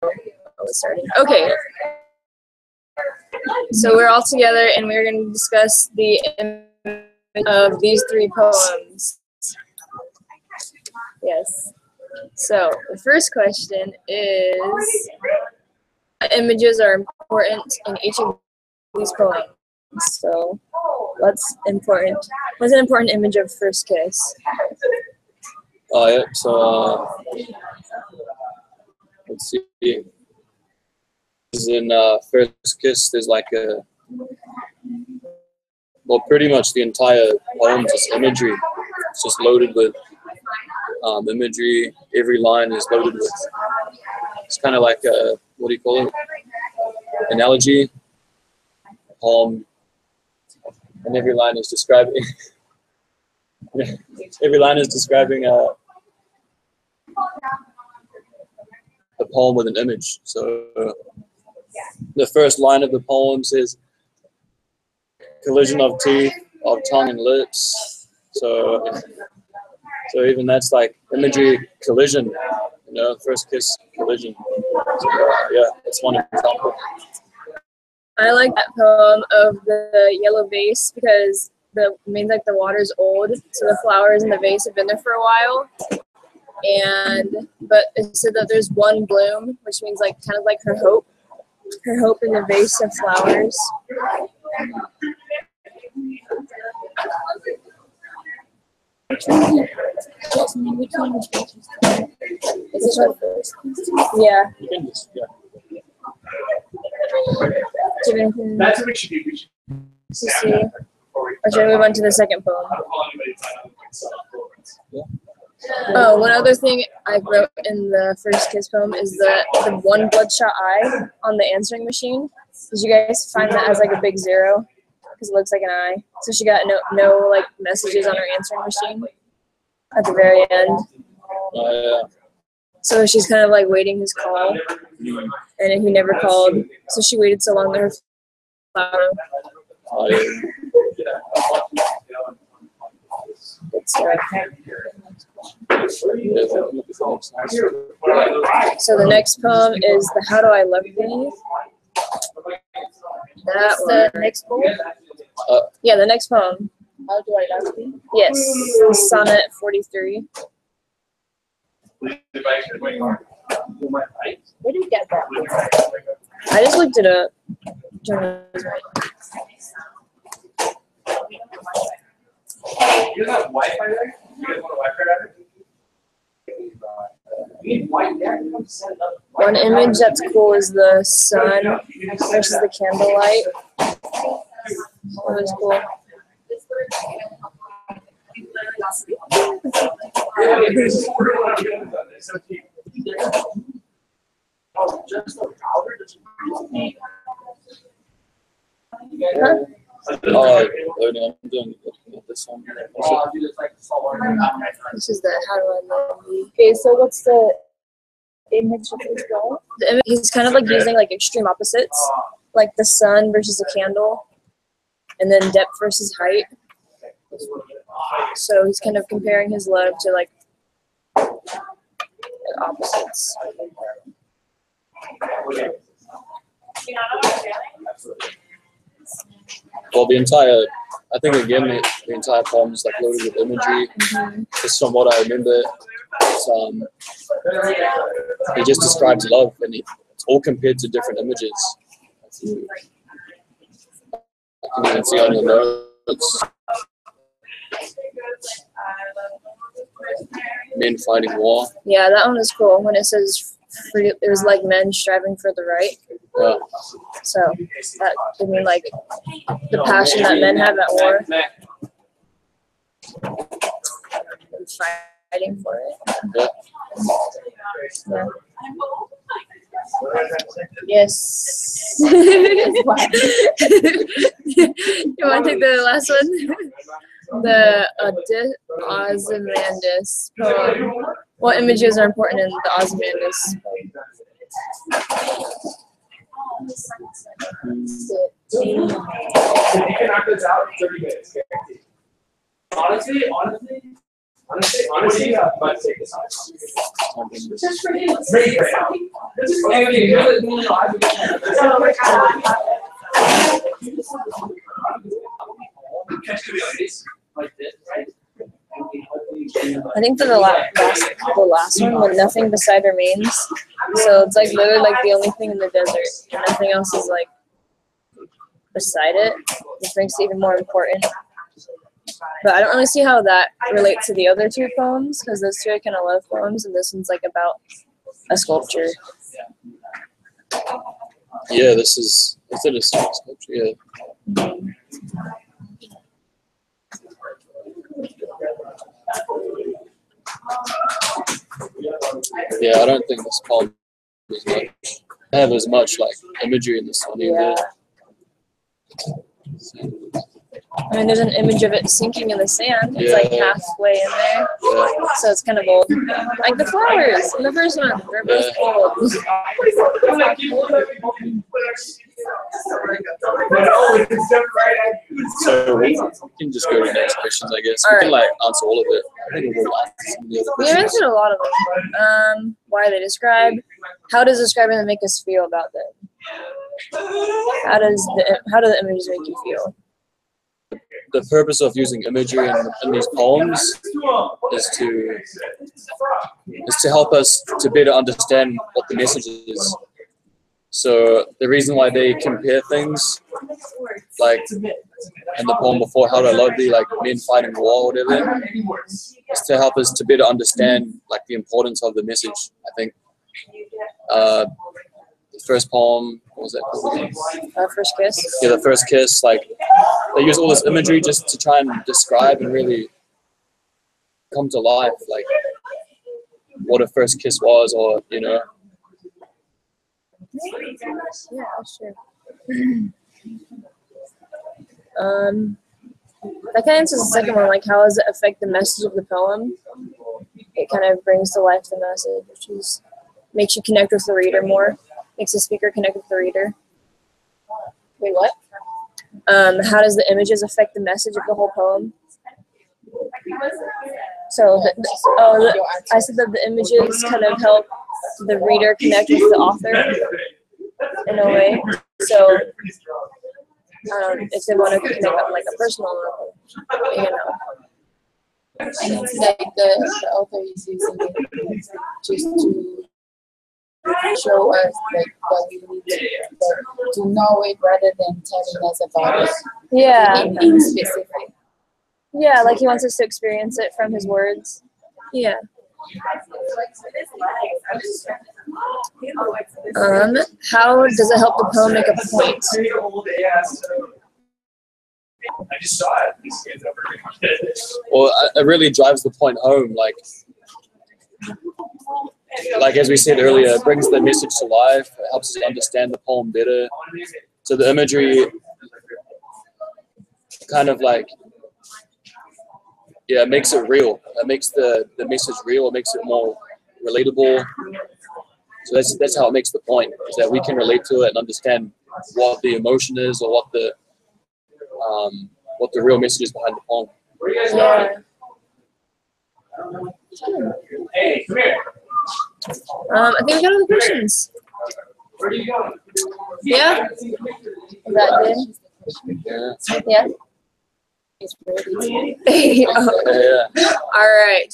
Okay. So we're all together and we're going to discuss the image of these three poems. Yes. So the first question is, what images are important in each of these poems? So what's an important image of First Kiss? Oh yeah, so let's see. In First Kiss, there's like pretty much the entire poem is imagery. It's just loaded with imagery. Every line is loaded with. It's kind of like a, what do you call it? Analogy. Poem, and every line is describing. Every line is describing a poem with an image. So the first line of the poem says, "Collision of teeth, of tongue and lips." So even that's like imagery, collision. First kiss, collision. So, yeah, that's one example. I like that poem of the yellow vase because it means like the water's old, so the flowers in the vase have been there for a while. But it said that there's one bloom, which means like kind of like her hope in the vase of flowers. Is this one first? Yeah. That's what we should do. Or should we move on to the second poem? Oh, one other thing I wrote in the First Kiss poem is the one bloodshot eye on the answering machine. Did you guys find that as like a big zero? Because it looks like an eye. So she got no like messages on her answering machine at the very end. Yeah. So she's kind of like waiting his call, and he never called. So she waited so long that her flower. So the next poem is the How Do I Love Thee? That's the next poem? Yeah, the next poem. How Do I Love Thee? Yes, Sonnet 43. Where did you get that? I just looked it up. You guys have Wi-Fi there? You guys want a Wi-Fi router? One image that's cool is the sun versus the candlelight. That was cool. Huh? I'm doing this one. This is the How Do I Love You. Okay, so what's the image of this guy? The image, he's kind of like using like extreme opposites, like the sun versus a candle, and then depth versus height. So he's kind of comparing his love to like opposites. Well, I think again, the entire poem is like loaded with imagery. Just from what I remember, he just describes love, and it's all compared to different images. You can see on your notes, men fighting war. Yeah, that one is cool. When it says free, it was like men striving for the right. Yeah. So that would mean like the passion that men have at war. And fighting for it. Yeah. Yeah. Yes. You want to take the last one? The Ozymandias poem. What images are important in the Ozymandias poem? You can knock this out in 30 minutes, guaranteed. Honestly, I'm about to take this off. I think for the last one, when nothing beside remains, so it's like literally like the only thing in the desert, and nothing else is like beside it, which makes it even more important. But I don't really see how that relates to the other two poems, because those two are kind of love poems, and this one's like about a sculpture. Yeah, this is a sculpture. Yeah. Yeah, I don't think this poem is much. Have as much like imagery in this one either. I mean, there's an image of it sinking in the sand. It's like halfway in there, so it's kind of bold. Like the flowers in the first one, they're both bold. So we can just go to the next questions, I guess. We can like answer all of it. I think we'll answer some of the other We questions. answered a lot of them. Why are they described? How does describing them make us feel about them? How do the images make you feel? The purpose of using imagery in these poems is to help us to better understand what the message is. So the reason why they compare things, like in the poem before, How I Love Thee, like men fighting war or whatever, is to help us to better understand like the importance of the message, I think. The first poem, what was that called? First Kiss. Yeah, the first kiss, like they use all this imagery just to try and describe and really come to life, like what a first kiss was, or you know. Yeah, sure. That kind of answers the second one, like how does it affect the message of the poem? It kind of brings to life the message, which is makes you connect with the reader more, makes the speaker connect with the reader. Wait, what? How does the images affect the message of the whole poem? So, I said that the images kind of help the reader connect with the author in a way. So, if they want to connect on like a personal level, you know. And it's like the author is using it just to show us like what we need to know it rather than telling us about it. Yeah. In specific. Yeah, like he wants us to experience it from his words. Yeah. How does it help the poem make a point? I just saw it. Well, it really drives the point home, like as we said earlier, it brings the message to life. It helps us understand the poem better. So the imagery kind of like, yeah, it makes it real. It makes the message real. It makes it more relatable. So that's how it makes the point, is that we can relate to it and understand what the emotion is, or what the real message is behind the poem. Yeah. Hey, come here. I think we got all the questions. Where are you going? Yeah. Is that good? Yeah. Yeah. It's ready to Yeah. All right.